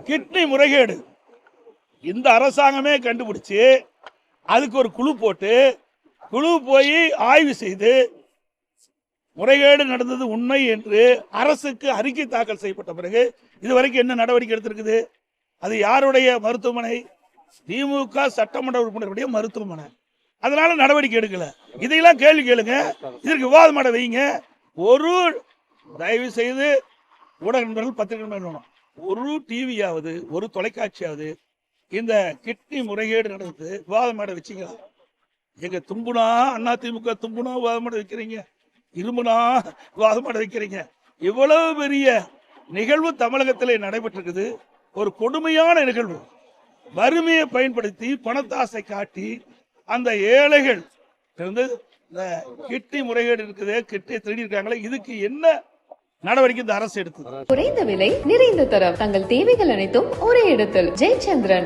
Kidney முறைகேடு இந்த அரசாங்கமே கண்டுபிடிச்சு அதுக்கு ஒரு குழு போட்டு குழு போய் ஆய்வு செய்து முறைகேடு நடந்தது உண்மை என்று அரசுக்கு அறிக்கை தாக்கல் செய்யப்பட்ட பிறகு இதுவரைக்கும் என்ன நடவடிக்கை எடுத்திருக்குது? அது யாருடைய மருத்துவமனை? திமுக சட்டமன்ற உறுப்பினருடைய மருத்துவமனை. அதனால நடவடிக்கை எடுக்கல. இதையெல்லாம் கேள்வி கேளுங்க, இதற்கு விவாதம் பண்ண வைங்க. ஒரு தயவு செய்து ஊடக நண்பர்கள், பத்திரிகை நண்பர்கள், ஒரு டிவியாவது ஒரு தொலைக்காட்சியாவது இந்த கிட்னி முறைகேடு நடந்து விவாதம் பண்ண வச்சிங்களா? எங்க தும்புனா அண்ணா திமுக தும்புனா விவாதம் பண்ண வைக்கிறீங்க, இருமுனா விவாதம் பண்ண வைக்கிறீங்க. இவ்வளவு பெரிய நிகழ்வு தமிழகத்திலே நடைபெற்றிருக்குது. ஒரு கொடுமையான நிகழ்வு. வறுமையை பயன்படுத்தி பணத்தாசை காட்டி அந்த ஏழைகள் இருந்து இந்த கிட்னி முறைகேடு இருக்குது, கிட்னி திருடி இருக்காங்களே, இதுக்கு என்ன நடவடிக்கை இந்த அரசு எடுத்தது? குறைந்த விலை நிறைந்த தரம், தங்கள் தேவைகள் அனைத்தும் ஒரே இடத்தில். ஜெயச்சந்திரன்.